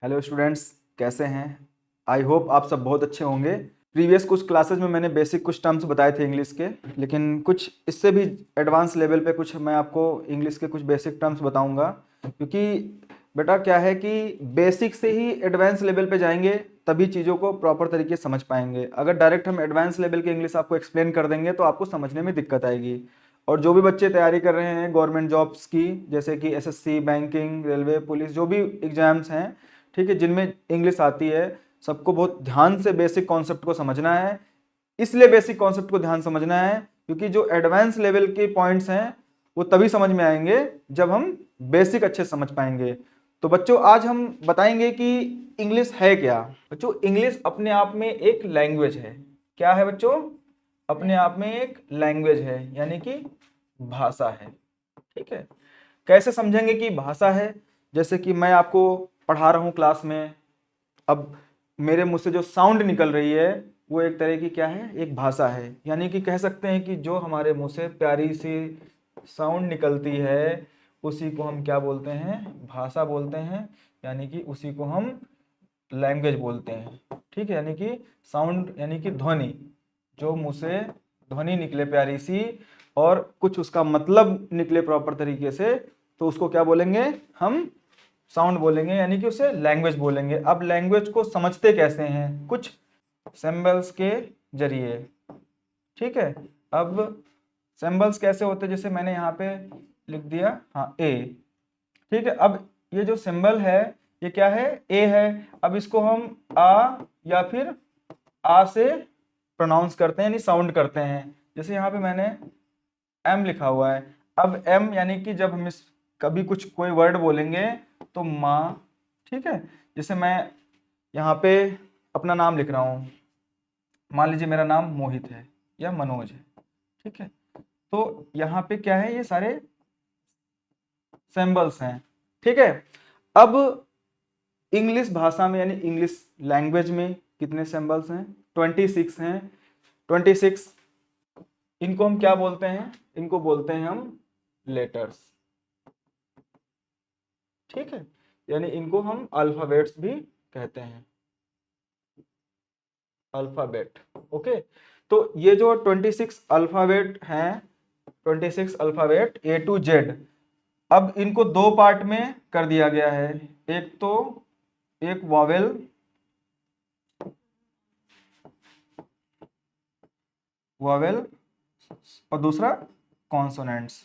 Hello students, कैसे हैं? I hope आप सब बहुत अच्छे होंगे। प्रीवियस कुछ क्लासेस में मैंने बेसिक कुछ टर्म्स बताए थे इंग्लिश के, लेकिन कुछ इससे भी एडवांस लेवल पे कुछ मैं आपको इंग्लिश के कुछ बेसिक टर्म्स बताऊंगा। क्योंकि बेटा क्या है कि बेसिक से ही एडवांस लेवल पे जाएंगे तभी चीज़ों को प्रॉपर तरीके से समझ पाएंगे। अगर डायरेक्ट हम एडवांस लेवल के इंग्लिश आपको एक्सप्लेन कर देंगे तो आपको समझने में दिक्कत आएगी। और जो भी बच्चे तैयारी कर रहे हैं गवर्नमेंट जॉब्स की, जैसे कि एसएससी, बैंकिंग, रेलवे, पुलिस, जो भी एग्जाम्स हैं, ठीक है, जिनमें इंग्लिश आती है, सबको बहुत ध्यान से बेसिक कॉन्सेप्ट को समझना है। इसलिए बेसिक कॉन्सेप्ट को ध्यान समझना है क्योंकि जो एडवांस लेवल के पॉइंट्स हैं वो तभी समझ में आएंगे जब हम बेसिक अच्छे से समझ पाएंगे। तो बच्चों, आज हम बताएंगे कि इंग्लिश है क्या। बच्चों, इंग्लिश अपने आप में एक लैंग्वेज है। क्या है बच्चों? अपने आप में एक लैंग्वेज है, यानी कि भाषा है। ठीक है, कैसे समझेंगे कि भाषा है? जैसे कि मैं आपको पढ़ा रहा हूँ क्लास में, अब मेरे मुंह से जो साउंड निकल रही है वो एक तरह की क्या है, एक भाषा है। यानी कि कह सकते हैं कि जो हमारे मुंह से प्यारी सी साउंड निकलती है उसी को हम क्या बोलते हैं, भाषा बोलते हैं। यानी कि उसी को हम लैंग्वेज बोलते हैं। ठीक है, यानी कि साउंड यानी कि ध्वनि, जो मुंह से ध्वनि निकले प्यारी सी और कुछ उसका मतलब निकले प्रॉपर तरीके से, तो उसको क्या बोलेंगे हम? साउंड बोलेंगे, यानी कि उसे लैंग्वेज बोलेंगे। अब लैंग्वेज को समझते कैसे हैं? कुछ सिंबल्स के जरिए। ठीक है, अब सिंबल्स कैसे होते हैं? जैसे मैंने यहाँ पे लिख दिया, हाँ, ए। ठीक है, अब ये जो सिंबल है ये क्या है? ए है। अब इसको हम आ या फिर आ से प्रोनाउंस करते हैं, यानी साउंड करते हैं। जैसे यहाँ पे मैंने एम लिखा हुआ है। अब एम यानी कि जब हम इस कभी कुछ कोई वर्ड बोलेंगे तो माँ। ठीक है, जैसे मैं यहाँ पे अपना नाम लिख रहा हूँ, मान लीजिए मेरा नाम मोहित है या मनोज है। ठीक है, तो यहाँ पे क्या है, ये सारे सिंबल्स हैं। ठीक है, अब इंग्लिश भाषा में यानी इंग्लिश लैंग्वेज में कितने सिंबल्स हैं? 26 हैं। 26, इनको हम क्या बोलते हैं? इनको बोलते हैं हम लेटर्स। ठीक है, यानी इनको हम अल्फाबेट्स भी कहते हैं, अल्फाबेट। ओके, तो ये जो 26 अल्फाबेट हैं, 26 अल्फाबेट ए टू जेड, अब इनको दो पार्ट में कर दिया गया है। एक तो एक वॉवेल, वॉवेल, और दूसरा कॉन्सोनेंट्स।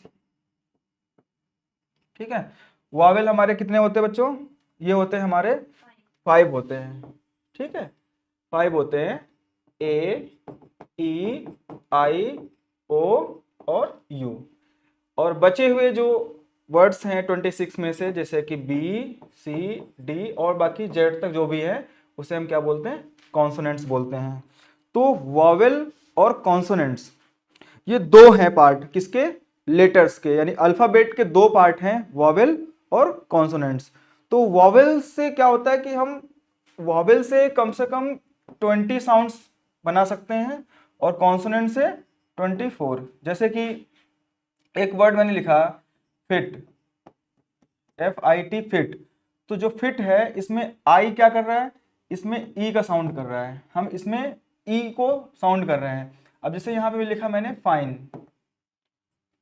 ठीक है, वॉवेल हमारे कितने होते हैं बच्चों? ये होते हैं हमारे 5 होते हैं। ठीक है, 5 होते हैं, ए, ई, आई, ओ और यू। और बचे हुए जो वर्ड्स हैं 26 में से, जैसे कि बी, सी, डी और बाकी जेड तक जो भी है, उसे हम क्या बोलते हैं? कॉन्सोनेंट्स बोलते हैं। तो वॉवेल और कॉन्सोनेंट्स ये दो हैं पार्ट, किसके? लेटर्स के। यानी अल्फाबेट के दो पार्ट हैं, वॉवेल और कॉन्सोनेंट्स। तो वॉवेल से क्या होता है कि हम वॉवेल से कम 20 साउंड्स बना सकते हैं और कॉन्सोनेंट से 24। जैसे कि एक वर्ड मैंने लिखा फिट, FIT, फिट। तो जो फिट है इसमें आई क्या कर रहा है? इसमें ई का साउंड कर रहा है, हम इसमें ई को साउंड कर रहे हैं। अब जैसे यहाँ पे भी लिखा मैंने फाइन,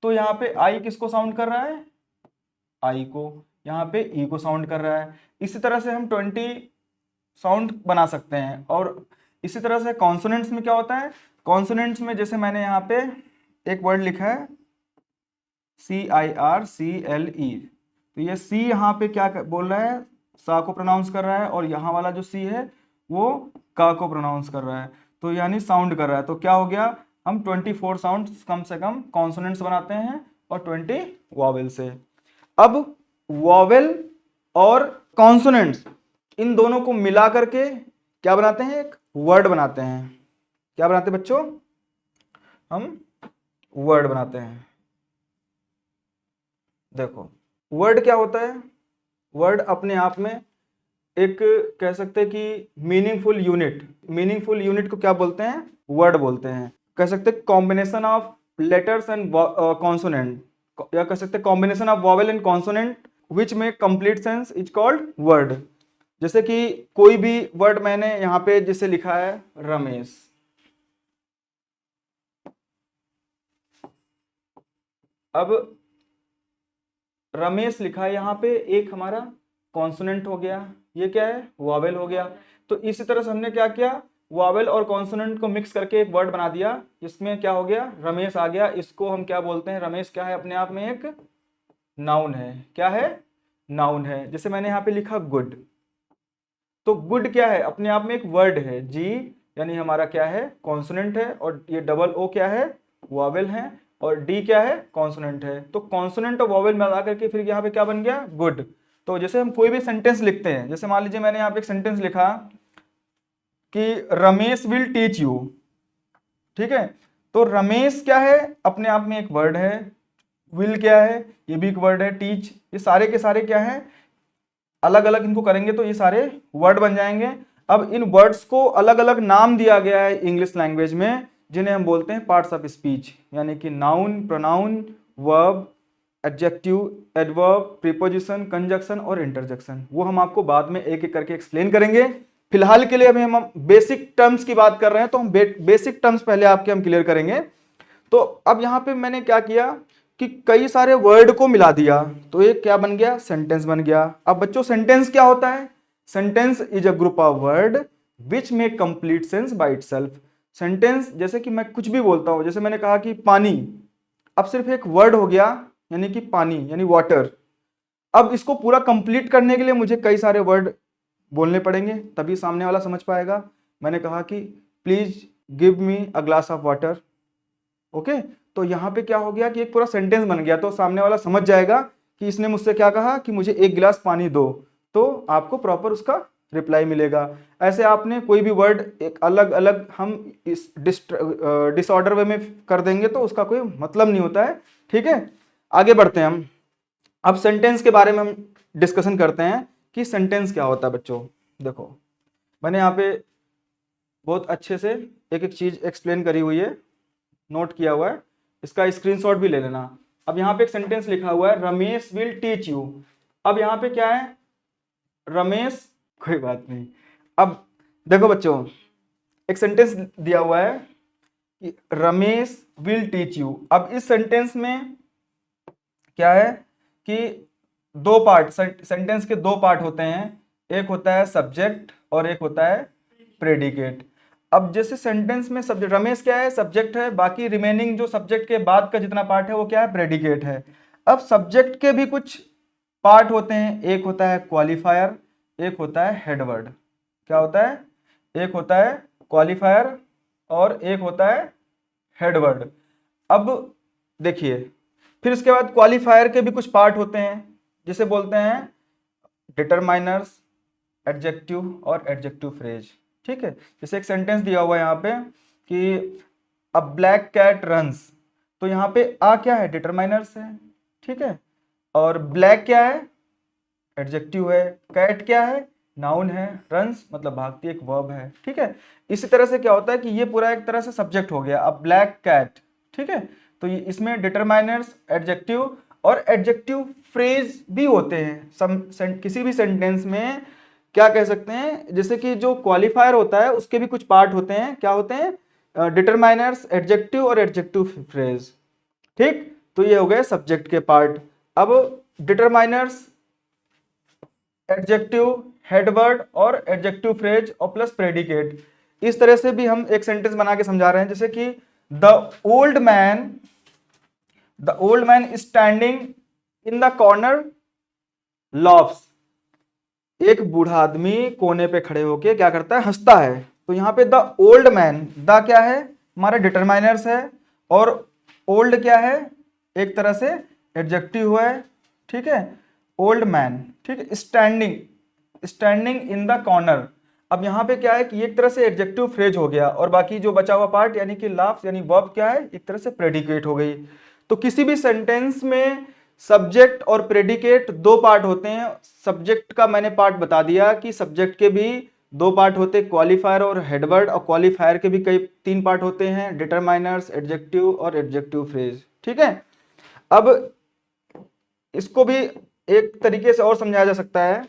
तो यहाँ पे आई किसको साउंड कर रहा है? आई को। यहाँ पे ई को साउंड कर रहा है। इसी तरह से हम 20 साउंड बना सकते हैं। और इसी तरह से कॉन्सोनेंट्स में क्या होता है? कॉन्सोनेंट्स में जैसे मैंने यहाँ पे एक वर्ड लिखा है CIRCLE, तो ये सी यहाँ पे क्या बोल रहा है? सा को प्रोनाउंस कर रहा है, और यहाँ वाला जो सी है वो का को प्रोनाउंस कर रहा है, तो यानी साउंड कर रहा है। तो क्या हो गया? हम 24 साउंड कम से कम कॉन्सोनेंट्स बनाते हैं और 20 वॉवेल से। अब वॉवेल और कॉन्सोनेंट्स इन दोनों को मिला करके क्या बनाते हैं? एक वर्ड बनाते हैं। क्या बनाते हैं बच्चों? हम वर्ड बनाते हैं। देखो, वर्ड क्या होता है? वर्ड अपने आप में एक, कह सकते हैं कि मीनिंगफुल यूनिट। मीनिंगफुल यूनिट को क्या बोलते हैं? वर्ड बोलते हैं। कह सकते हैं combination of letters and consonant, या कह सकते हैं combination of vowel and consonant which make complete sense is called word. जैसे कि कोई भी वर्ड मैंने यहाँ पे जैसे लिखा है रमेश, अब रमेश लिखा है यहाँ पे, एक हमारा कॉन्सोनेंट हो गया, ये क्या है वॉवेल हो गया। तो इसी तरह से हमने क्या किया, वॉवेल और कॉन्सोनेंट को मिक्स करके एक वर्ड बना दिया, इसमें क्या हो गया रमेश आ गया। इसको हम क्या बोलते हैं, रमेश क्या है अपने आप में एक नाउन है, क्या है नाउन है। जैसे मैंने यहाँ पे लिखा गुड, तो गुड क्या है अपने आप में एक वर्ड है, जी यानी हमारा क्या है कॉन्सोनेंट है, और ये डबल ओ क्या है वॉवेल है, और डी क्या है कॉन्सोनेंट है। तो कॉन्सोनेंट और वॉवेल मिला करके फिर यहाँ पे क्या बन गया गुड। तो जैसे हम कोई भी सेंटेंस लिखते हैं, जैसे मान लीजिए मैंने यहाँ पे एक सेंटेंस लिखा कि रमेश विल टीच यू, ठीक है, तो रमेश क्या है अपने आप में एक वर्ड है, विल क्या है ये भी एक वर्ड है, टीच, ये सारे के सारे क्या है अलग अलग इनको करेंगे तो ये सारे वर्ड बन जाएंगे। अब इन वर्ड्स को अलग अलग नाम दिया गया है इंग्लिश लैंग्वेज में, जिन्हें हम बोलते हैं पार्ट्स ऑफ स्पीच, यानी कि noun, pronoun, verb, adjective, adverb, preposition, conjunction और इंटरजेक्शन। वो हम आपको बाद में एक एक करके एक्सप्लेन करेंगे। फिलहाल के लिए अभी हम बेसिक टर्म्स की बात कर रहे हैं, तो हम बेसिक टर्म्स पहले आपके हम क्लियर करेंगे। तो अब यहाँ पे मैंने क्या किया कि कई सारे वर्ड को मिला दिया, तो ये क्या बन गया सेंटेंस बन गया। अब बच्चों सेंटेंस क्या होता है, sentence is a group of word which make complete sense by itself. Sentence जैसे कि मैं कुछ भी बोलता हूं, जैसे मैंने कहा कि पानी, अब सिर्फ एक वर्ड हो गया यानी कि पानी यानी वाटर। अब इसको पूरा कंप्लीट करने के लिए मुझे कई सारे वर्ड बोलने पड़ेंगे, तभी सामने वाला समझ पाएगा। मैंने कहा कि please give me a glass of water, okay, तो यहाँ पे क्या हो गया कि एक पूरा सेंटेंस बन गया, तो सामने वाला समझ जाएगा कि इसने मुझसे क्या कहा कि मुझे एक गिलास पानी दो, तो आपको प्रॉपर उसका रिप्लाई मिलेगा। ऐसे आपने कोई भी वर्ड एक अलग अलग हम इस डिसऑर्डर वे में कर देंगे तो उसका कोई मतलब नहीं होता है, ठीक है। आगे बढ़ते हैं हम, अब सेंटेंस के बारे में हम डिस्कशन करते हैं कि सेंटेंस क्या होता है। बच्चों देखो मैंने यहाँ पे बहुत अच्छे से एक एक चीज एक्सप्लेन करी हुई है, नोट किया हुआ है, इसका स्क्रीनशॉट भी ले लेना। अब यहाँ पे एक सेंटेंस लिखा हुआ है रमेश विल टीच यू। अब यहाँ पे क्या है रमेश, कोई बात नहीं। अब देखो बच्चों एक सेंटेंस दिया हुआ है कि रमेश विल टीच यू। अब इस सेंटेंस में क्या है कि दो पार्ट, सेंटेंस के दो पार्ट होते हैं, एक होता है सब्जेक्ट और एक होता है प्रेडिकेट। अब जैसे सेंटेंस में सब्जेक्ट रमेश क्या है सब्जेक्ट है, बाकी रिमेनिंग जो सब्जेक्ट के बाद का जितना पार्ट है वो क्या है प्रेडिकेट है। अब सब्जेक्ट के भी कुछ पार्ट होते हैं, एक होता है क्वालिफायर, एक होता है हेडवर्ड। क्या होता है, एक होता है क्वालिफायर और एक होता है हेडवर्ड। अब देखिए फिर इसके बाद क्वालिफायर के भी कुछ पार्ट होते हैं, जिसे बोलते हैं डिटरमाइनर्स, एडजेक्टिव और एडजेक्टिव फ्रेज, ठीक है। जैसे एक सेंटेंस दिया हुआ है यहाँ पे कि अ ब्लैक कैट रन्स, तो यहाँ पे आ क्या है डिटरमाइनर्स है, ठीक है, और ब्लैक क्या है एडजेक्टिव है, कैट क्या है नाउन है, रन्स मतलब भागती एक वर्ब है, ठीक है। इसी तरह से क्या होता है कि ये पूरा एक तरह से सब्जेक्ट हो गया अ ब्लैक कैट, ठीक है। तो ये इसमें डिटरमाइनर्स, एडजेक्टिव और एडजेक्टिव फ्रेज भी होते हैं। किसी भी सेंटेंस में क्या कह सकते हैं, जैसे कि जो क्वालिफायर होता है उसके भी कुछ पार्ट होते हैं, क्या होते हैं डिटरमाइनर्स, एडजेक्टिव और एडजेक्टिव फ्रेज, ठीक। तो ये हो गए सब्जेक्ट के पार्ट। अब डिटरमाइनर्स, एडजेक्टिव, हेडवर्ड और एडजेक्टिव फ्रेज और प्लस प्रेडिकेट, इस तरह से भी हम एक सेंटेंस बना के समझा रहे हैं। जैसे कि the old man standing in the corner laughs, एक बूढ़ा आदमी कोने पे खड़े होके क्या करता है हंसता है। तो यहाँ पे द ओल्ड मैन, द क्या है हमारा डिटरमाइनर्स है, और ओल्ड क्या है एक तरह से एडजेक्टिव है, ठीक है, ओल्ड मैन, ठीक है। स्टैंडिंग इन द कॉर्नर, अब यहाँ पे क्या है कि एक तरह से एडजेक्टिव फ्रेज हो गया, और बाकी जो बचा हुआ पार्ट यानी कि लाफ्स यानी वर्ब क्या है एक तरह से प्रेडिकेट हो गई। तो किसी भी सेंटेंस में सब्जेक्ट और प्रेडिकेट दो पार्ट होते हैं। सब्जेक्ट का मैंने पार्ट बता दिया कि सब्जेक्ट के भी दो पार्ट होते हैं, क्वालिफायर और हेडवर्ड, और क्वालिफायर के भी कई तीन पार्ट होते हैं, डिटरमाइनर्स, एडजेक्टिव और एडजेक्टिव फ्रेज, ठीक है। अब इसको भी एक तरीके से और समझाया जा सकता है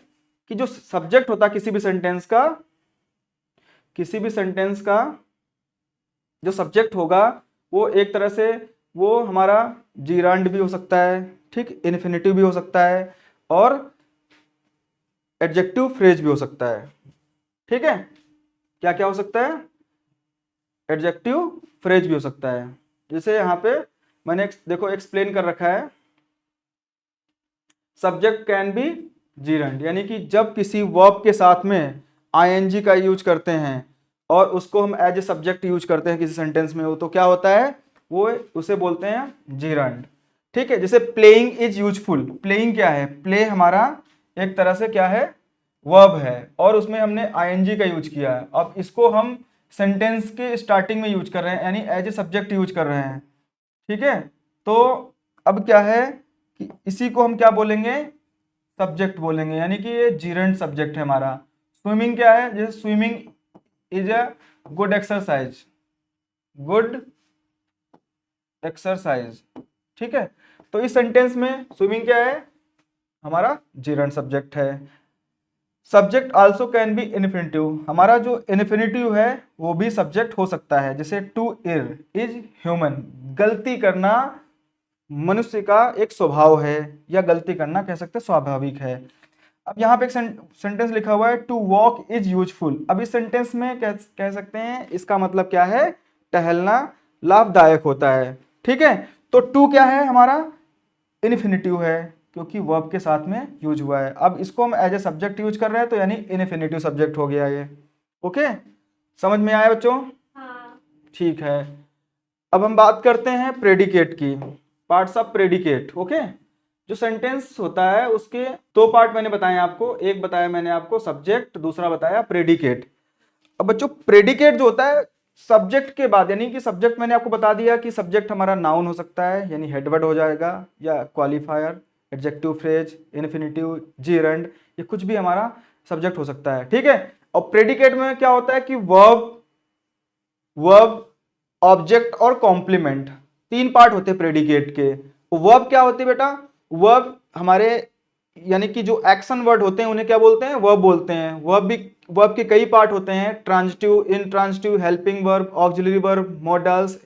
कि जो सब्जेक्ट होता है किसी भी सेंटेंस का जो सब्जेक्ट होगा वो एक तरह से वो हमारा जीरांड भी हो सकता है, ठीक, इन्फिनेटिव भी हो सकता है और एडजेक्टिव फ्रेज भी हो सकता है। ठीक है, क्या क्या हो सकता है? एडजेक्टिव फ्रेज भी हो सकता है। जैसे यहाँ पे मैंने देखो एक्सप्लेन कर रखा है, सब्जेक्ट कैन बी जीरंड, यानी कि जब किसी वर्ब के साथ में आईएनजी का यूज करते हैं और उसको हम एज ए सब्जेक्ट यूज करते हैं किसी सेंटेंस में, वो तो क्या होता है, वो उसे बोलते हैं जीरंड। ठीक है, जैसे प्लेइंग इज यूजफुल, प्लेइंग क्या है, प्ले हमारा एक तरह से क्या है, वर्ब है और उसमें हमने आईएनजी का यूज किया है। अब इसको हम सेंटेंस के स्टार्टिंग में यूज कर रहे हैं, यानी एज ए सब्जेक्ट यूज कर रहे हैं। ठीक है, तो अब क्या है कि इसी को हम क्या बोलेंगे, सब्जेक्ट बोलेंगे, यानी कि ये जीरेंट सब्जेक्ट है हमारा। स्विमिंग क्या है, जैसे swimming is a good exercise, good exercise. ठीक है, तो इस सेंटेंस में स्विमिंग क्या है, हमारा जीरेंट सब्जेक्ट है। Subject also can be infinitive, हमारा जो इन्फिनिटिव है वो भी सब्जेक्ट हो सकता है। जैसे टू इर इज ह्यूमन, गलती करना मनुष्य का एक स्वभाव है या गलती करना कह सकते हैं स्वाभाविक है। अब यहाँ पे एक सेंटेंस लिखा हुआ है टू वॉक इज यूजफुल। अब इस सेंटेंस में कह सकते हैं इसका मतलब क्या है, टहलना लाभदायक होता है। ठीक है, तो टू क्या है हमारा, इन्फिनिटिव है क्योंकि वर्ब के साथ में यूज हुआ है। अब इसको हम एज ए सब्जेक्ट यूज कर रहे हैं तो यानी इन्फिनिटिव सब्जेक्ट हो गया ये। ओके, समझ में आया बच्चों? हाँ। ठीक है, अब हम बात करते हैं प्रेडिकेट की, पार्ट्स ऑफ प्रेडिकेट। ओके, जो सेंटेंस होता है उसके दो पार्ट मैंने बताए आपको, एक बताया मैंने आपको सब्जेक्ट, दूसरा बताया प्रेडिकेट। अब बच्चों प्रेडिकेट जो होता है सब्जेक्ट के बाद, यानी कि सब्जेक्ट मैंने आपको बता दिया कि सब्जेक्ट हमारा नाउन हो सकता है यानी हेडवर्ड हो जाएगा, या qualifier, adjective phrase, infinitive, gerund, ये कुछ भी हमारा सब्जेक्ट हो सकता है। ठीक है, और प्रेडिकेट में क्या होता है कि वर्ब ऑब्जेक्ट और कॉम्प्लीमेंट, तीन पार्ट होते हैं प्रेडिकेट के। वर्ब क्या होती है बेटा, वर्ब हमारे यानी कि जो एक्शन वर्ड होते हैं उन्हें क्या बोलते हैं, वर्ब बोलते हैं। वर्ब के कई पार्ट होते हैं, transitive, intransitive, helping verb, auxiliary verb, models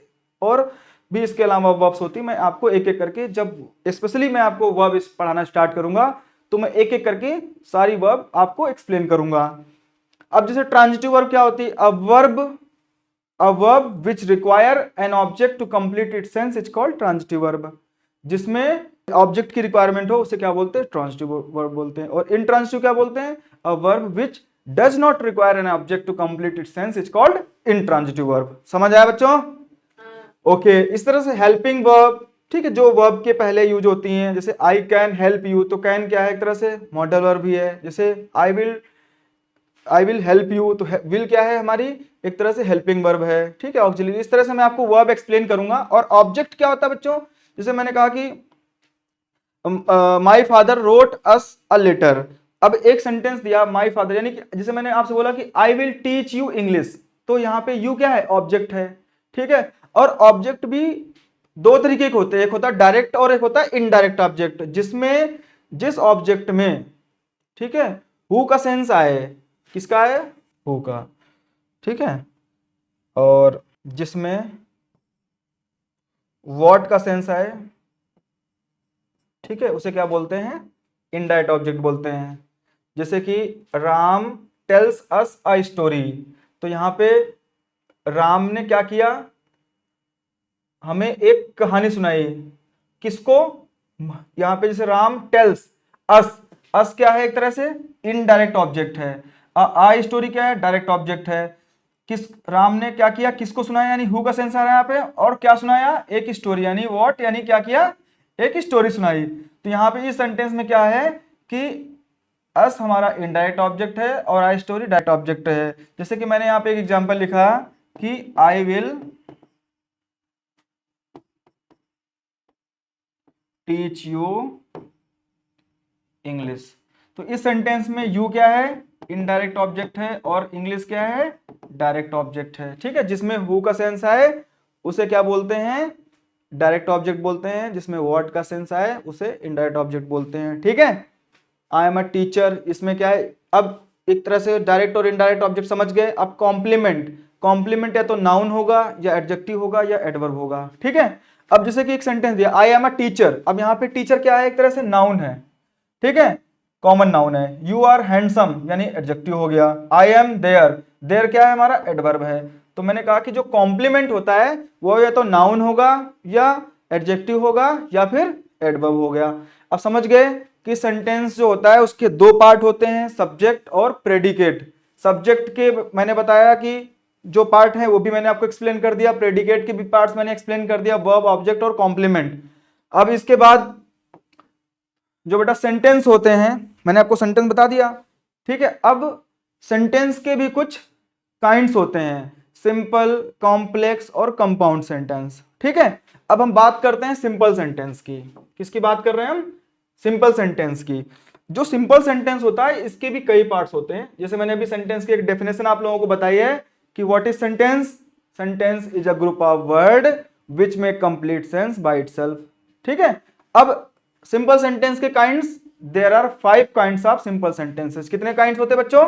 और भी इसके अलावा वर्ब्स होती है। मैं आपको एक एक करके, जब स्पेशली मैं आपको वर्ब पढ़ाना स्टार्ट करूंगा तो मैं एक एक करके सारी वर्ब आपको एक्सप्लेन करूंगा। अब जैसे ट्रांजिटिव वर्ब क्या होती है, a verb which require an object to complete its sense is called transitive verb, जिसमें ऑब्जेक्ट की रिक्वायरमेंट हो उसे क्या बोलते हैं, ट्रांजिटिव वर्ब बोलते हैं। और इंट्रांजिटिव क्या बोलते हैं, a verb which does not require an object to complete its sense is called intransitive verb। समझ आया बच्चों? ओके, इस तरह से हेल्पिंग वर्ब, ठीक है, जो वर्ब के पहले यूज होती हैं, जैसे आई कैन हेल्प यू, तो कैन क्या है, एक तरह से मॉडल वर्ब भी है। जैसे आई विल हेल्प यू, तो विल क्या है हमारी एक तरह से हेल्पिंग वर्ब है। ठीक है, ऑक्सिलरी। इस तरह से मैं आपको वर्ब एक्सप्लेन करूंगा। और ऑब्जेक्ट क्या होता है बच्चों, जैसे मैंने कहा कि my father wrote us a letter. अब एक सेंटेंस दिया माई फादर, यानी कि जैसे मैंने आपसे बोला कि I will teach you English, तो यहाँ पे यू क्या है, ऑब्जेक्ट है। ठीक है, और ऑब्जेक्ट भी दो तरीके के होते हैं, एक होता है डायरेक्ट और एक होता है इनडायरेक्ट ऑब्जेक्ट, जिसमें जिस ऑब्जेक्ट में, ठीक है, हु का सेंस आए, किसका है, हु का। ठीक है, और जिसमें व्हाट का सेंस आए, ठीक है, उसे क्या बोलते हैं, इनडायरेक्ट ऑब्जेक्ट बोलते हैं। जैसे कि Ram tells us a story, तो यहां पे राम ने क्या किया, हमें एक कहानी सुनाई। किसको, यहां पे जैसे राम टेल्स अस क्या है, एक तरह से इनडायरेक्ट ऑब्जेक्ट है। आ स्टोरी क्या है, डायरेक्ट ऑब्जेक्ट है। किस, राम ने क्या किया, किसको सुनाया, यानी हु का सेंस आ रहा है यहाँ पे, और क्या सुनाया, एक स्टोरी, यानी व्हाट, यानी क्या किया, एक स्टोरी सुनाई। तो यहाँ पे इस सेंटेंस में क्या है कि अस हमारा इनडायरेक्ट ऑब्जेक्ट है और आई स्टोरी डायरेक्ट ऑब्जेक्ट है। जैसे कि मैंने यहाँ पे एक एग्जांपल लिखा कि I will teach you English, तो इस सेंटेंस में यू क्या है, इनडायरेक्ट ऑब्जेक्ट है, और इंग्लिश क्या है, डायरेक्ट ऑब्जेक्ट है। ठीक है, जिसमें हु का सेंस आए उसे क्या बोलते हैं, डायरेक्ट ऑब्जेक्ट बोलते हैं, जिसमें व्हाट का सेंस आए उसे इनडायरेक्ट ऑब्जेक्ट बोलते हैं। ठीक है, आई एम अ टीचर, इसमें क्या है, अब एक तरह से डायरेक्ट और इनडायरेक्ट ऑब्जेक्ट समझ गए। अब कॉम्प्लीमेंट, कॉम्प्लीमेंट या तो नाउन होगा या एडजेक्टिव होगा या एडवर्ब होगा, ठीक है। अब जैसे कि एक सेंटेंस दिया, आई एम अ टीचर, अब यहाँ पे टीचर क्या है, एक तरह से नाउन है, ठीक है, कॉमन नाउन है। यू आर हैंडसम यानी एडजेक्टिव हो गया। आई एम देयर, देयर क्या है हमारा, एडवर्ब है। तो मैंने कहा कि जो कॉम्प्लीमेंट होता है वो या तो नाउन होगा या एडजेक्टिव होगा या फिर एडवर्ब हो गया। अब समझ गए कि सेंटेंस जो होता है उसके दो पार्ट होते हैं, सब्जेक्ट और प्रेडिकेट। सब्जेक्ट के मैंने बताया कि जो पार्ट है वो भी मैंने आपको एक्सप्लेन कर दिया, प्रेडिकेट के भी पार्ट्स मैंने एक्सप्लेन कर दिया, वर्ब, ऑब्जेक्ट और कॉम्प्लीमेंट। अब इसके बाद जो बेटा सेंटेंस होते हैं, मैंने आपको सेंटेंस बता दिया, ठीक है। अब सेंटेंस के भी कुछ काइंड्स होते हैं, सिंपल, कॉम्प्लेक्स और कंपाउंड सेंटेंस, ठीक है। अब हम बात करते हैं सिंपल सेंटेंस की। किसकी बात कर रहे हैं हम, सिंपल सेंटेंस की। जो सिंपल सेंटेंस होता है इसके भी कई पार्ट्स होते हैं। जैसे मैंने अभी सेंटेंस की एक डेफिनेशन आप लोगों को बताई है कि what is sentence, sentence is a group of word which make complete sense by itself, ठीक है। अब सिंपल सेंटेंस के kinds, there are 5 kinds of simple sentences. कितने काइंड्स होते हैं बच्चों,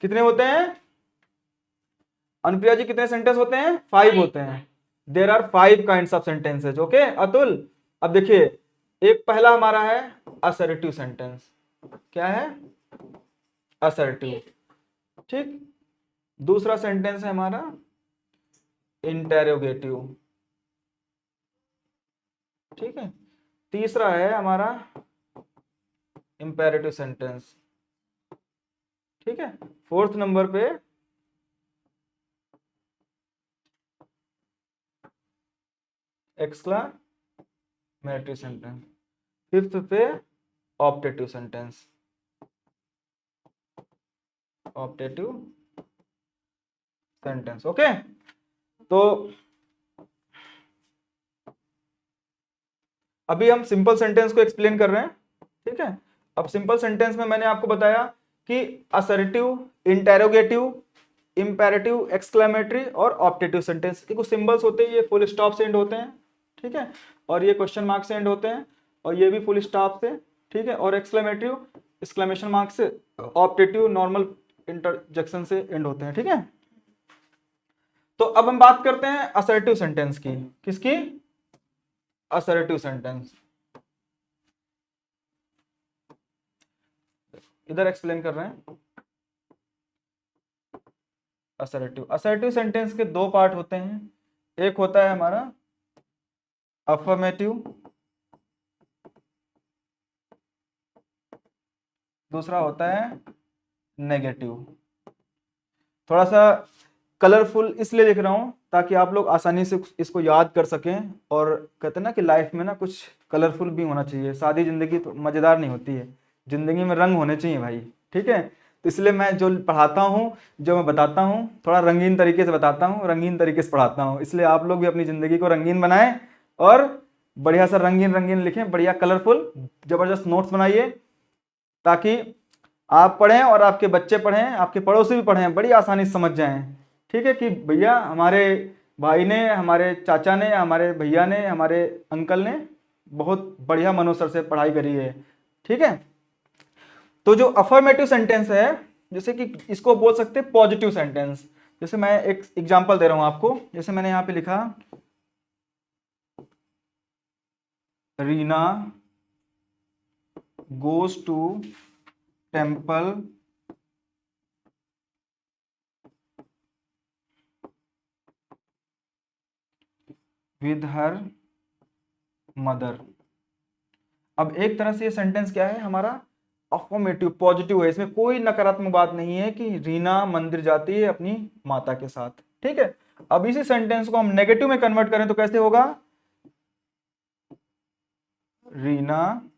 कितने होते हैं अनुप्रिया जी, कितने सेंटेंस होते हैं, 5 होते हैं। There are 5 kinds of sentences, okay Atul. अब देखिए, एक पहला हमारा है असर्टिव सेंटेंस। क्या है, असर्टिव, ठीक। दूसरा सेंटेंस है हमारा इंटेरोगेटिव, ठीक है। तीसरा है हमारा इंपेरेटिव सेंटेंस, ठीक है। फोर्थ नंबर पे एक्सक्लामेटरी सेंटेंस, फिफ्थ पे optative sentence, optative sentence, okay. तो अभी हम सिंपल सेंटेंस को एक्सप्लेन कर रहे हैं, ठीक है। अब सिंपल सेंटेंस में मैंने आपको बताया कि असर्टिव, इंटेरोगेटिव, इंपेरेटिव, एक्सक्लेमेटरी और ऑप्टेटिव सेंटेंस के कुछ सिंबल्स होते हैं, ये फुल स्टॉप से एंड होते हैं, ठीक है, और ये क्वेश्चन मार्क से एंड होते हैं, और ये भी फुल स्टॉप से, ठीक है, और एक्सक्लेमेटिव एक्सक्लेमेशन मार्क से, ऑप्टेटिव नॉर्मल इंटरजेक्शन से एंड होते हैं, ठीक है। तो अब हम बात करते हैं असर्टिव सेंटेंस की। किसकी, असर्टिव सेंटेंस। इधर एक्सप्लेन कर रहे हैं। असर्टिव, असर्टिव सेंटेंस के दो पार्ट होते हैं। एक होता है हमारा अफर्मेटिव, दूसरा होता है नेगेटिव। थोड़ा सा कलरफुल इसलिए लिख रहा हूं ताकि आप लोग आसानी से इसको याद कर सकें। और कहते हैं ना कि लाइफ में ना कुछ कलरफुल भी होना चाहिए, सादी जिंदगी तो मजेदार नहीं होती है, जिंदगी में रंग होने चाहिए भाई, ठीक है। तो इसलिए मैं जो पढ़ाता हूँ, जो मैं बताता हूँ, थोड़ा रंगीन तरीके से बताता हूँ, रंगीन तरीके से पढ़ाता हूँ। इसलिए आप लोग भी अपनी ज़िंदगी को रंगीन बनाएं और बढ़िया सा रंगीन रंगीन लिखें, बढ़िया कलरफुल ज़बरदस्त नोट्स बनाइए, ताकि आप पढ़ें और आपके बच्चे पढ़ें, आपके पड़ोसी भी पढ़ें, बड़ी आसानी से समझ जाएं, ठीक है। कि भैया हमारे भाई ने, हमारे चाचा ने, हमारे भैया ने, हमारे अंकल ने बहुत बढ़िया मनोसर से पढ़ाई करी है, ठीक है। तो जो अफर्मेटिव सेंटेंस है, जैसे कि इसको बोल सकते हैं पॉजिटिव सेंटेंस। जैसे मैं एक एग्जांपल दे रहा हूं आपको, जैसे मैंने यहां पे लिखा Reena goes to temple with her mother. अब एक तरह से ये सेंटेंस क्या है हमारा, अफर्मेटिव, पॉजिटिव है, इसमें कोई नकारात्मक बात नहीं है कि रीना मंदिर जाती है अपनी माता के साथ, ठीक है। अब इसी सेंटेंस को हम नेगेटिव में कन्वर्ट करें तो कैसे होगा, Reena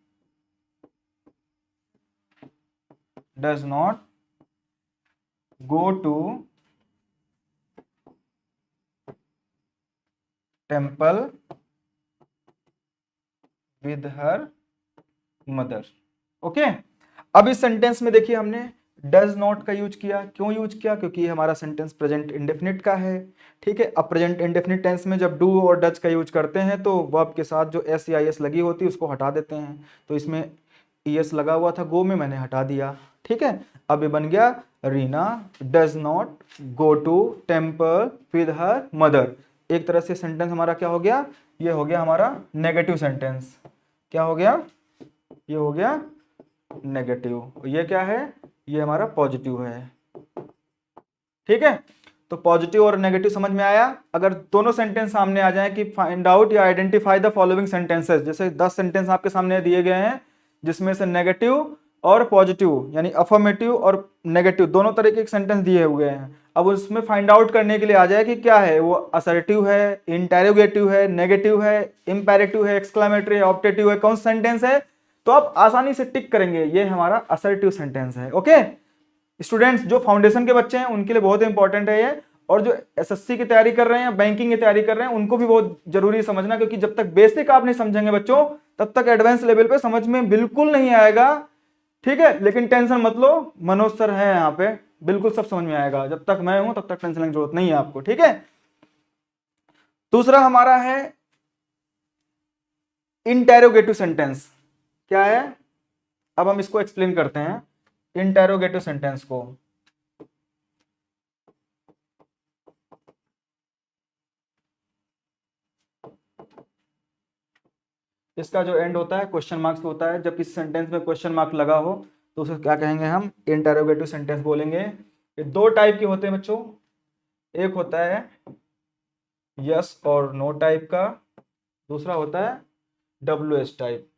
does not go to temple with her mother, okay. अब इस सेंटेंस में देखिए हमने डज नॉट का यूज किया। क्यों यूज किया, क्योंकि हमारा सेंटेंस प्रेजेंट इंडेफिनिट का है, ठीक है। अब प्रेजेंट इंडेफिनिट टेंस में जब डू और डज का यूज करते हैं तो वर्ब के साथ जो एस या एस लगी होती है उसको हटा देते हैं। तो इसमें ईएस लगा हुआ था गो में, मैंने हटा दिया। ठीक है, अब ये बन गया Reena does not go to temple with her mother. एक तरह से सेंटेंस हमारा क्या हो गया, ये हो गया हमारा नेगेटिव सेंटेंस। क्या हो गया, ये हो गया नेगेटिव। ये क्या है, ये हमारा पॉजिटिव है। ठीक है, तो पॉजिटिव और नेगेटिव समझ में आया। अगर दोनों सेंटेंस सामने आ जाए कि फाइंड आउट या आइडेंटिफाई द फॉलोइंग सेंटेंसेस, जैसे 10 सेंटेंस आपके सामने दिए गए हैं जिसमें से नेगेटिव और पॉजिटिव यानी अफर्मेटिव और नेगेटिव दोनों तरह के सेंटेंस दिए हुए हैं। अब उसमें फाइंड आउट करने के लिए आ जाए कि क्या है वो, असर्टिव है, इंटेरोगेटिव है, नेगेटिव है, इंपेरेटिव है, एक्सक्लेमेटरी है, ऑप्टेटिव है, कौन सा सेंटेंस है, तो आप आसानी से टिक करेंगे ये हमारा असर्टिव सेंटेंस है। ओके स्टूडेंट्स, जो फाउंडेशन के बच्चे हैं उनके लिए बहुत इंपॉर्टेंट है ये, और जो एसएससी की तैयारी कर रहे हैं, बैंकिंग की तैयारी कर रहे हैं, उनको भी बहुत जरूरी समझना, क्योंकि जब तक बेसिक आप नहीं समझेंगे बच्चों, तब तक एडवांस लेवल पे समझ में बिल्कुल नहीं आएगा। ठीक है, लेकिन टेंशन मत लो, मनोज सर है यहाँ पे, बिल्कुल सब समझ में आएगा। जब तक मैं हूं तब तक टेंशन लेने की जरूरत नहीं है आपको। ठीक है, दूसरा हमारा है इंटेरोगेटिव सेंटेंस। क्या है, अब हम इसको एक्सप्लेन करते हैं इंटेरोगेटिव सेंटेंस को। इसका जो एंड होता है क्वेश्चन मार्क्स होता है। जब किसी सेंटेंस में क्वेश्चन मार्क लगा हो तो उसे क्या कहेंगे, हम इंटेरोगेटिव सेंटेंस बोलेंगे। ये दो टाइप के होते हैं बच्चों, एक होता है यस और नो टाइप का, दूसरा होता है WH type,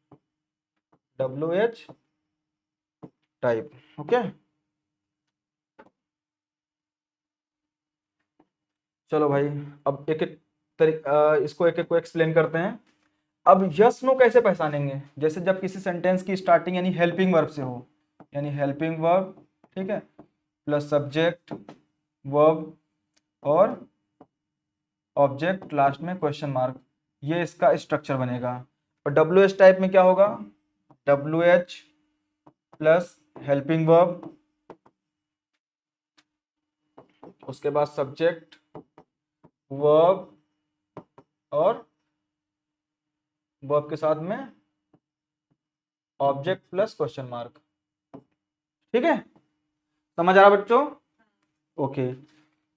WH type. Okay, चलो भाई, अब एक एक इसको एक एक को एक्सप्लेन करते हैं। अब यस नो कैसे पहचानेंगे, जैसे जब किसी सेंटेंस की स्टार्टिंग यानी हेल्पिंग वर्ब से हो, यानी हेल्पिंग वर्ब, ठीक है, प्लस सब्जेक्ट वर्ब और ऑब्जेक्ट, लास्ट में क्वेश्चन मार्क, ये इसका स्ट्रक्चर बनेगा। और WH टाइप में क्या होगा, WH प्लस हेल्पिंग वर्ब, उसके बाद सब्जेक्ट वर्ब और वर्ब के साथ में ऑब्जेक्ट प्लस क्वेश्चन मार्क। ठीक है, समझ आ रहा बच्चों? ओके,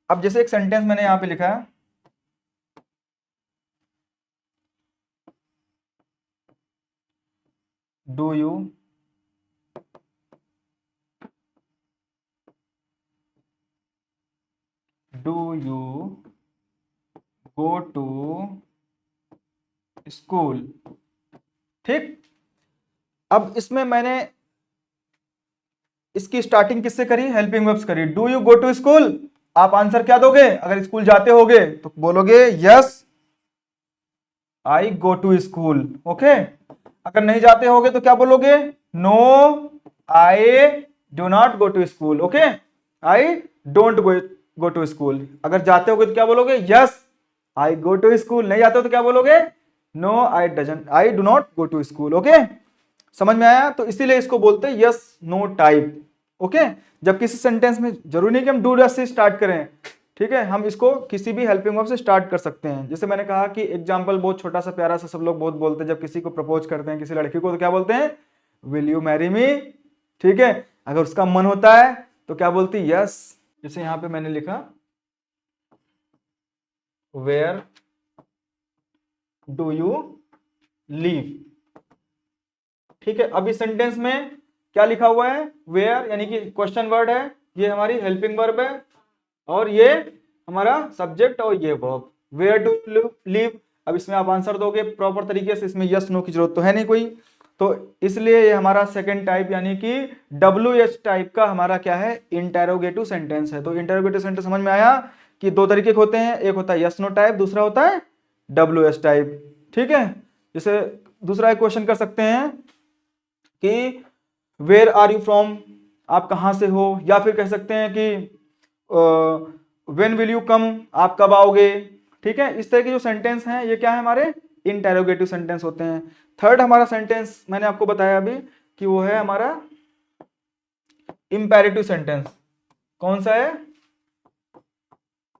अब जैसे एक सेंटेंस मैंने यहां पे लिखा है, do you go to school. ठीक, अब इसमें मैंने इसकी स्टार्टिंग किससे करी, हेल्पिंग वर्ब्स करी। Do you go to school, आप आंसर क्या दोगे, अगर स्कूल जाते होगे तो बोलोगे yes I go to school. Okay, अगर नहीं जाते होगे तो क्या बोलोगे, no I do not go to school. Okay, I don't go to school. अगर जाते होगे तो क्या बोलोगे, yes I go to school. नहीं जाते हो तो क्या बोलोगे, no I do not go to school. Okay, समझ में आया? तो इसीलिए इसको बोलते हैं यस नो टाइप। ओके, जब किसी सेंटेंस में जरूरी नहीं कि हम डू से स्टार्ट करें, ठीक है, हम इसको किसी भी हेल्पिंग वर्ब से स्टार्ट कर सकते हैं। जैसे मैंने कहा कि एग्जांपल बहुत छोटा सा प्यारा सा सब लोग बहुत बोलते हैं, जब किसी को प्रपोज करते हैं किसी लड़की को तो क्या बोलते हैं, विल यू मैरी मी। ठीक है, अगर उसका मन होता है तो क्या बोलती, यस। जैसे यहां पे मैंने लिखा वेयर डू यू लीव। ठीक है, अब इस सेंटेंस में क्या लिखा हुआ है, वेयर यानी कि क्वेश्चन वर्ड है, ये हमारी हेल्पिंग वर्ब है, और ये हमारा सब्जेक्ट और ये verb, where do you live. अब इसमें आप आंसर दोगे प्रॉपर तरीके से, इसमें यस नो की जरूरत तो है नहीं कोई, तो इसलिए ये हमारा सेकंड टाइप यानी कि WH टाइप का हमारा क्या है, इंटेरोगेटिव सेंटेंस है। तो इंटेरोगेटिव सेंटेंस समझ में आया कि दो तरीके के होते हैं, एक होता है यस नो टाइप, दूसरा होता है WH टाइप। ठीक है, जैसे दूसरा एक क्वेश्चन कर सकते हैं कि वेयर आर यू फ्रॉम, आप कहां से हो, या फिर कह सकते हैं कि व्हेन विल यू कम, आप कब आओगे। ठीक है, इस तरह के जो सेंटेंस हैं ये क्या है, हमारे इंटेरोगेटिव सेंटेंस होते हैं। थर्ड हमारा सेंटेंस मैंने आपको बताया अभी कि वो है हमारा इंपेरेटिव सेंटेंस। कौन सा है,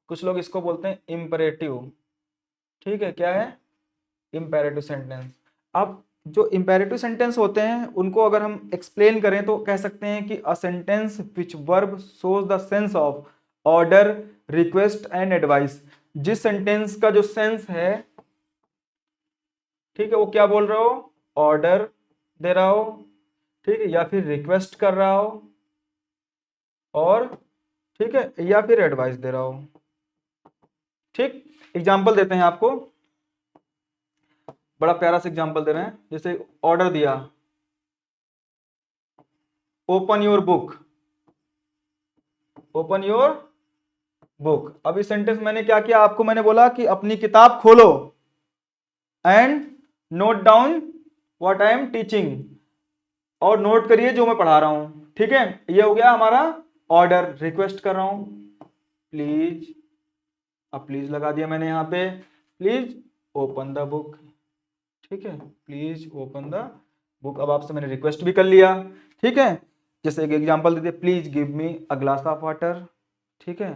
कुछ लोग इसको बोलते हैं इंपेरेटिव। ठीक है, क्या है, इंपेरेटिव सेंटेंस। अब जो इंपेरेटिव सेंटेंस होते हैं उनको अगर हम एक्सप्लेन करें तो कह सकते हैं कि a sentence which verb shows the sense of order, request and advice. जिस सेंटेंस का जो सेंस है, ठीक है, वो क्या बोल रहा हो, ऑर्डर दे रहा हो, ठीक है, या फिर रिक्वेस्ट कर रहा हो, और ठीक है, या फिर एडवाइस दे रहा हो। ठीक, एग्जाम्पल देते हैं आपको, बड़ा प्यारा सा एग्जाम्पल दे रहे हैं। जैसे ऑर्डर दिया, open your book, open your book. अब इस सेंटेंस मैंने क्या किया, आपको मैंने बोला कि अपनी किताब खोलो and note down what I am teaching, और नोट करिए जो मैं पढ़ा रहा हूं। ठीक है, ये हो गया हमारा ऑर्डर। रिक्वेस्ट कर रहा हूं, प्लीज, अब प्लीज लगा दिया मैंने यहां पे, प्लीज ओपन द बुक। ठीक है, प्लीज ओपन द बुक। अब आपसे मैंने रिक्वेस्ट भी कर लिया। ठीक है, जैसे एक एग्जांपल देते, please give me a glass of water. ठीक है,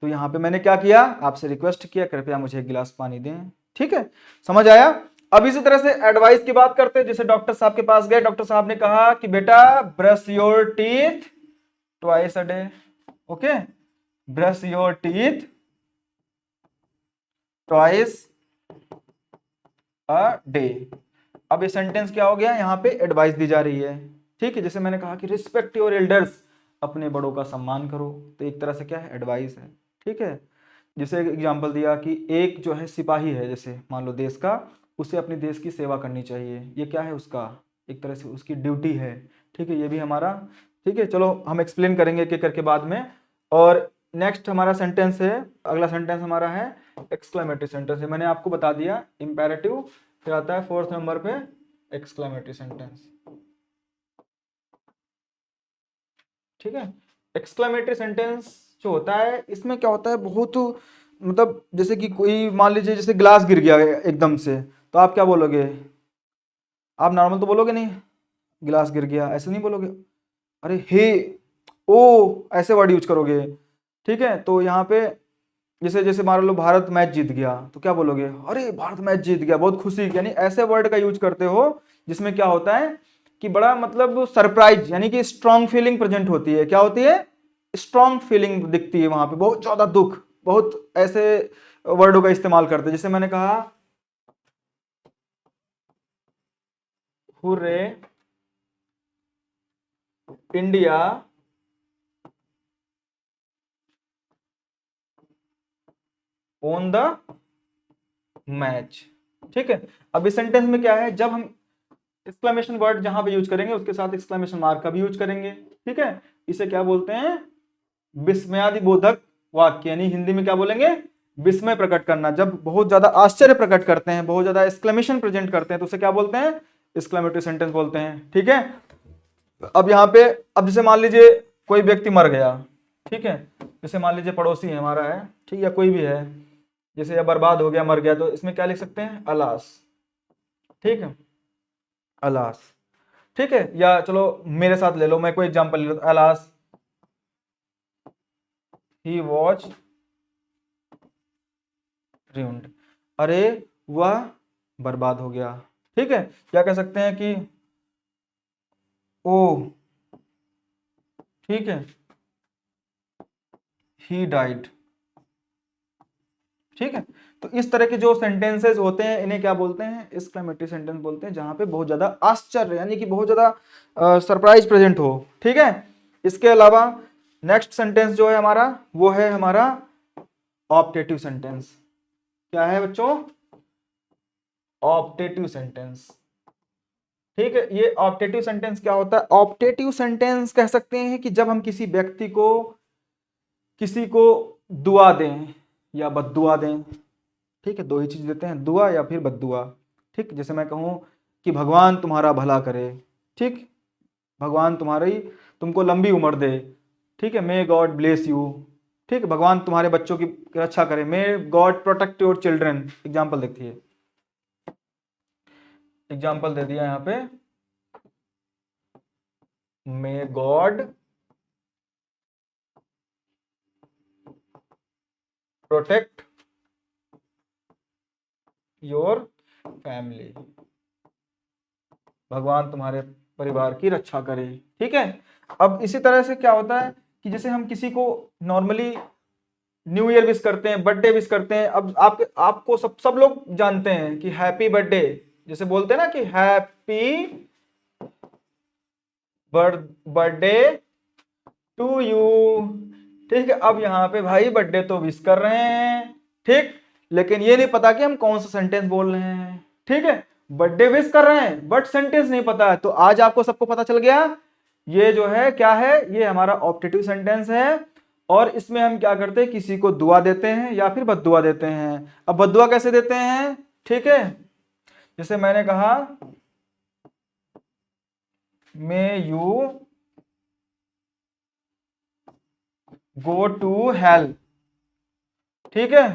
तो यहाँ पे मैंने क्या किया, आपसे रिक्वेस्ट किया कृपया मुझे एक गिलास पानी दें। ठीक है, समझ आया। अब इसी तरह से एडवाइस की बात करते हैं। जैसे डॉक्टर साहब के पास गए, डॉक्टर साहब ने कहा कि बेटा brush your teeth twice a day. Okay, brush your teeth twice a day. अब ये सेंटेंस क्या हो गया, यहाँ पे एडवाइस दी जा रही है। ठीक है, जैसे मैंने कहा कि रिस्पेक्ट योर एल्डर्स, अपने बड़ों का सम्मान करो, तो एक तरह से क्या है, एडवाइस है। ठीक है, जैसे एग्जांपल दिया कि एक जो है सिपाही है, जैसे मान लो देश का, उसे अपने देश की सेवा करनी चाहिए। ये क्या है, उसका एक तरह से उसकी ड्यूटी है। ठीक है, ये भी हमारा, ठीक है, चलो हम एक्सप्लेन करेंगे एक एक करके बाद में। और नेक्स्ट हमारा सेंटेंस है, अगला सेंटेंस हमारा है एक्सक्लेमेटरी सेंटेंस है। मैंने आपको बता दिया इंपेरेटिव, फिर आता है फोर्थ नंबर पे एक्सक्लेमेटरी सेंटेंस। ठीक है, एक्सक्लेमेटरी सेंटेंस जो होता है, इसमें क्या होता है, बहुत मतलब जैसे कि कोई मान लीजिए जैसे ग्लास गिर गया एकदम से, तो आप क्या बोलोगे, आप नॉर्मल तो बोलोगे नहीं, गिलास गिर गया ऐसे नहीं बोलोगे, अरे हे, ओ, ऐसे वर्ड यूज करोगे। ठीक है, तो यहाँ पे जैसे जैसे मान लो भारत मैच जीत गया, तो क्या बोलोगे, अरे भारत मैच जीत गया, बहुत खुशी, यानी ऐसे वर्ड का यूज करते हो जिसमें क्या होता है कि बड़ा मतलब सरप्राइज, यानी कि स्ट्रॉन्ग फीलिंग प्रेजेंट होती है। क्या होती है, स्ट्रॉन्ग फीलिंग दिखती है वहां पे, बहुत ज्यादा दुख, बहुत ऐसे वर्डों का इस्तेमाल करते हैं। जैसे मैंने कहा hurray India own the match. ठीक है, अब इस सेंटेंस में क्या है, जब हम एक्सक्लेमेशन वर्ड जहां पे यूज करेंगे उसके साथ एक्सक्लेमेशन मार्क का भी यूज करेंगे। ठीक है, इसे क्या बोलते हैं, विस्मयादिबोधक वाक्य, यानी हिंदी में क्या बोलेंगे, विस्मय प्रकट करना। जब बहुत ज्यादा आश्चर्य प्रकट करते हैं, बहुत ज्यादा एक्सक्लेमेशन प्रेजेंट करते हैं, तो उसे क्या बोलते हैं, एक्सक्लेमेटरी सेंटेंस बोलते हैं। ठीक है, अब यहाँ पे, अब जैसे मान लीजिए कोई व्यक्ति मर गया, ठीक है, जैसे मान लीजिए पड़ोसी है हमारा है, ठीक, या कोई भी है, जैसे या बर्बाद हो गया, मर गया, तो इसमें क्या लिख सकते हैं, अलास। ठीक है, अलास। ठीक है, या चलो मेरे साथ ले लो, मैं कोई एग्जांपल ले लो, अलास ही वॉज ruined, अरे वह बर्बाद हो गया। ठीक है, क्या कह सकते हैं कि ओ, ठीक है, ही डाइड। ठीक है, तो इस तरह के जो सेंटेंसेस होते हैं इन्हें क्या बोलते हैं, एक्सक्लेमेटरी सेंटेंस बोलते हैं, जहां पे बहुत ज्यादा आश्चर्य यानी कि बहुत ज्यादा सरप्राइज प्रेजेंट हो। ठीक है, इसके अलावा नेक्स्ट सेंटेंस जो है हमारा, वो है हमारा ऑप्टेटिव सेंटेंस। क्या है बच्चों, ऑप्टेटिव सेंटेंस। ठीक है, ये ऑप्टेटिव सेंटेंस क्या होता है, ऑप्टेटिव सेंटेंस कह सकते हैं कि जब हम किसी व्यक्ति को, किसी को दुआ दें या बद्दुआ दें। ठीक है, दो ही चीज देते हैं, दुआ या फिर बद्दुआ। ठीक, जैसे मैं कहूं कि भगवान तुम्हारा भला करे, ठीक, भगवान तुम्हारी, तुमको लंबी उम्र दे। ठीक है, मे गॉड ब्लेस यू। ठीक है, भगवान तुम्हारे बच्चों की रक्षा करे, may God protect your children. Example देखिए, एग्जाम्पल दे दिया यहाँ पे, may God protect your family. भगवान तुम्हारे परिवार की रक्षा करे। ठीक है। अब इसी तरह से क्या होता है कि जैसे हम किसी को नॉर्मली न्यू ईयर विश करते हैं, बर्थडे विश करते हैं। अब आपको सब लोग जानते हैं कि हैप्पी बर्थडे, जैसे बोलते हैं ना कि हैप्पी बर्थडे टू यू। ठीक है। अब यहाँ पे भाई बर्थडे तो विश कर रहे हैं, ठीक, लेकिन ये नहीं पता कि हम कौन सा सेंटेंस बोल रहे हैं। ठीक है। बर्थडे विश कर रहे हैं बट सेंटेंस नहीं पता है। तो आज आपको सबको पता चल गया, ये जो है क्या है, ये हमारा ऑप्टेटिव सेंटेंस है। और इसमें हम क्या करते हैं, किसी को दुआ देते हैं या फिर बद्दुआ देते हैं। अब बद्दुआ कैसे देते हैं, ठीक है, जैसे मैंने कहा may you go to hell, ठीक है,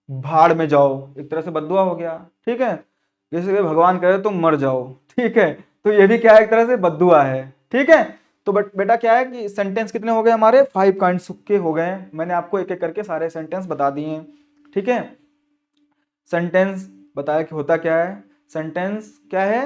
भाड़ में जाओ, एक तरह से बद्दुआ हो गया। ठीक है। जैसे कि भगवान करे तुम मर जाओ, ठीक है, तो ये भी क्या है, एक तरह से बद्दुआ है। ठीक है। तो बेटा क्या है कि सेंटेंस कितने हो गए हमारे, 5 काइंड्स के हो गए। मैंने आपको एक एक करके सारे सेंटेंस बता दिए हैं। ठीक है। सेंटेंस बताया कि होता क्या है। सेंटेंस क्या है,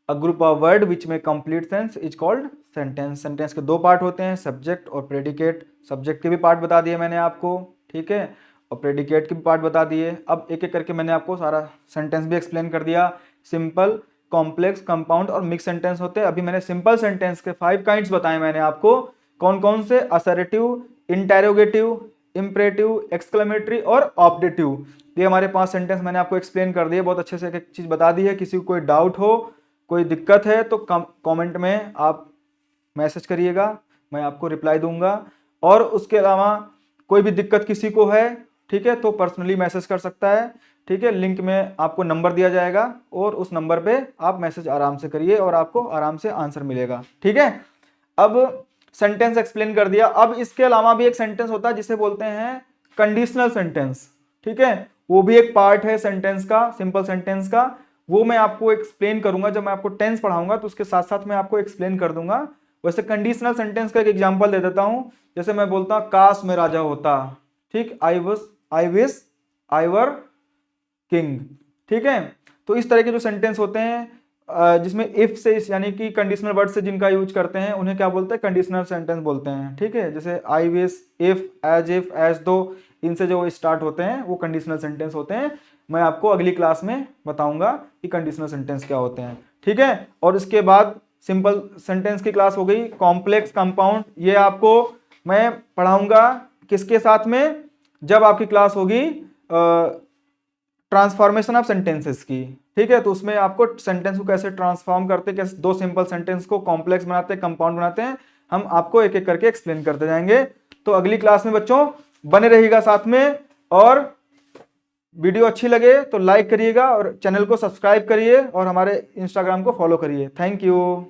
a group of word which में complete sense is called sentence. Sentence के दो पार्ट होते हैं, सब्जेक्ट और प्रेडिकेट। सब्जेक्ट के भी पार्ट बता दिए मैंने आपको, ठीक है, और प्रेडिकेट के भी पार्ट बता दिए। अब एक एक करके मैंने आपको सारा सेंटेंस भी एक्सप्लेन कर दिया। सिंपल, कॉम्प्लेक्स, कंपाउंड और मिक्स सेंटेंस होते हैं। अभी मैंने सिंपल सेंटेंस के 5 काइंड्स बताए मैंने आपको, कौन कौन से, असर्टिव, इंटेरोगेटिव, इंपरेटिव, एक्सक्लेमेटरी और ऑब्जेक्टिव। ये हमारे 5 सेंटेंस मैंने आपको एक्सप्लेन कर दिए, बहुत अच्छे से एक एक चीज बता दी है। किसी को कोई डाउट हो, कोई दिक्कत है तो कमेंट में आप मैसेज करिएगा, मैं आपको रिप्लाई दूंगा। और उसके अलावा कोई भी दिक्कत किसी को है, ठीक है, तो पर्सनली मैसेज कर सकता है। ठीक है। लिंक में आपको नंबर दिया जाएगा और उस नंबर पे आप मैसेज आराम से करिए और आपको आराम से आंसर मिलेगा। ठीक है। अब सेंटेंस एक्सप्लेन कर दिया। अब इसके अलावा भी एक सेंटेंस होता है जिसे बोलते हैं कंडीशनल सेंटेंस। ठीक है। वो भी एक पार्ट है सेंटेंस का, सिंपल सेंटेंस का। वो मैं आपको एक्सप्लेन करूंगा जब मैं आपको टेंस पढ़ाऊंगा, तो उसके साथ साथ मैं आपको एक्सप्लेन कर दूंगा। वैसे कंडीशनल सेंटेंस का एक एग्जांपल दे देता हूं। जैसे मैं बोलता हूं काश मैं राजा होता, ठीक, I wish I were king. ठीक है। तो इस तरह के जो सेंटेंस होते हैं जिसमें इफ से, यानी कि कंडीशनल वर्ड से जिनका यूज करते हैं, उन्हें क्या बोलते हैं, कंडीशनल सेंटेंस बोलते हैं। ठीक है। जैसे आई विश, इफ, एज दो, इनसे जो स्टार्ट होते हैं वो कंडीशनल सेंटेंस होते हैं। मैं आपको अगली क्लास में बताऊंगा कि कंडीशनल सेंटेंस क्या होते हैं। ठीक है। और इसके बाद सिंपल सेंटेंस की क्लास हो गई। कॉम्प्लेक्स, कंपाउंड, ये आपको मैं पढ़ाऊंगा किसके साथ में, जब आपकी क्लास होगी ट्रांसफॉर्मेशन ऑफ सेंटेंसेस की। ठीक है। तो उसमें आपको सेंटेंस को कैसे ट्रांसफॉर्म करते, कैसे दो सिंपल सेंटेंस को कॉम्प्लेक्स बनाते हैं, कंपाउंड बनाते हैं, हम आपको एक एक करके एक्सप्लेन करते जाएंगे। तो अगली क्लास में बच्चों बने रहिएगा साथ में। और वीडियो अच्छी लगे तो लाइक करिएगा और चैनल को सब्सक्राइब करिए और हमारे इंस्टाग्राम को फॉलो करिए। Thank you.